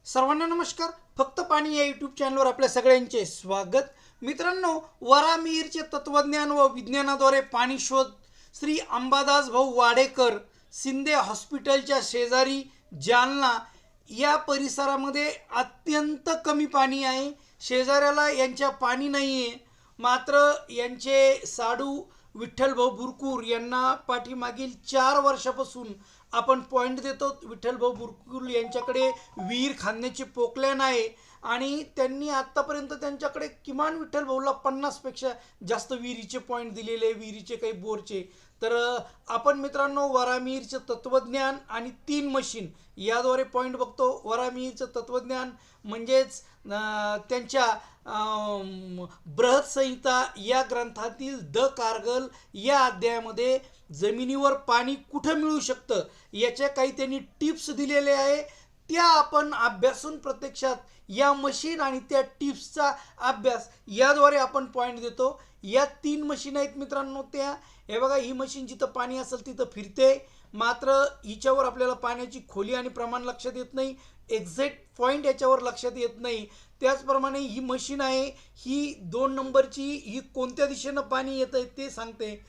सर्वांना नमस्कार. फक्त पाणी या यूट्यूब चॅनलवर आपल्या सगळ्यांचे स्वागत. मित्रांनो, वरामिहिरचे तत्वज्ञान व विज्ञानाद्वारे पाणी शोध श्री अंबादास भाऊ वाडेकर शिंदे हॉस्पिटलच्या शेजारी जालना या परिसरामध्ये अत्यंत कमी पाणी आहे. शेजाऱ्याला यांच्या पाणी नाही आहे. मात्र यांचे साडू विठ्ठलभाऊ बुरकूर यांना पाठीमागील 4 वर्षापासून आपण पॉईंट देतो. विठ्ठलभाऊ बुरकूर यांच्याकडे विहीर खांद्याची पोकलॅन आहे आणि त्यांनी आत्तापर्यंत त्यांच्याकडे किमान विठ्ठलभाऊला 50पेक्षा जास्त विहिरीचे पॉईंट दिलेले, विहिरीचे काही बोरचे. तर आपण मित्रांनो वरामिहिरचं तत्वज्ञान आणि 3 मशीन याद्वारे पॉईंट बघतो. वरामिहिरचं तत्वज्ञान म्हणजेच त्यांच्या बृहत संहिता या ग्रंथातील द कारगल या अध्यायामध्ये जमिनीवर पाणी कुठं मिळू शकतं याच्या काही त्यांनी टिप्स दिलेले आहे. त्या आपण अभ्यासून प्रत्यक्षात या मशीन आणि त्या टिप्सचा अभ्यास याद्वारे आपण पॉईंट देतो. या 3 मशीन आहेत मित्रांनो. त्या हे बघा, ही मशीन जिथं पाणी असेल तिथं फिरते. मात्र हिच्यावर आपल्याला पाण्याची खोली आणि प्रमाण लक्षात येत नाही. एक्झॅक्ट पॉईंट याच्यावर लक्षात येत नाही. त्याचप्रमाणे ही मशीन आहे, ही 2 नंबरची, ही कोणत्या दिशेनं पाणी येतं आहे ते सांगते.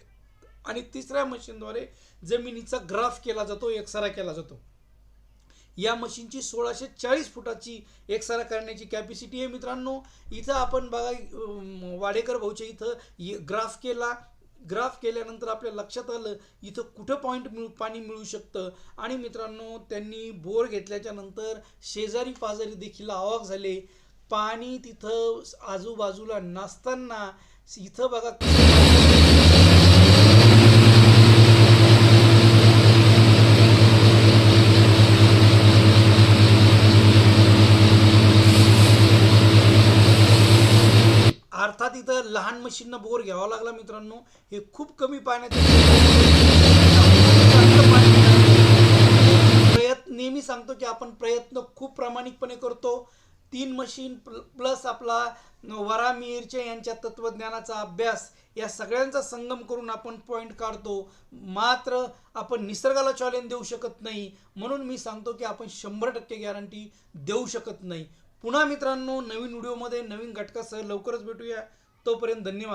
आणि 3ऱ्या मशीनद्वारे जमिनीचा ग्राफ केला जातो, एकसारा केला जातो. या मशीनची 1640 फुटाची एकसारा करण्याची कॅपॅसिटी आहे मित्रांनो. इथं आपण बघा, वाडेकर भाऊच्या इथं ग्राफ केला. ग्राफ केल्यानंतर आपल्या लक्षात आलं इथं कुठं पाणी मिळू शकतं. आणि मित्रांनो, त्यांनी बोर घेतल्याच्या नंतर शेजारी पाजारी देखील अवाक झाले. पाणी तिथं आजूबाजूला नसताना इथं बघा अर्थात इथं लहान मशीननं बोर घ्यावा लागला मित्रांनो. हे खूप कमी पाण्यात प्रयत्न नेहमी सांगतो की आपण प्रयत्न खूप प्रामाणिकपणे करतो. 3 मशीन प्लस आपला वरामिहिरचे यांच्या तत्वज्ञानाचा अभ्यास या सगळ्यांचा संगम करून आपण पॉईंट काढतो. मात्र आपण निसर्गाला चॅलेंज देऊ शकत नाही. म्हणून मी सांगतो की आपण 100% गॅरंटी देऊ शकत नाही. पुन्हा मित्रांनो, नवीन व्हिडिओमध्ये नवीन घटकासह लवकरच भेटूया. तोपर्यंत धन्यवाद.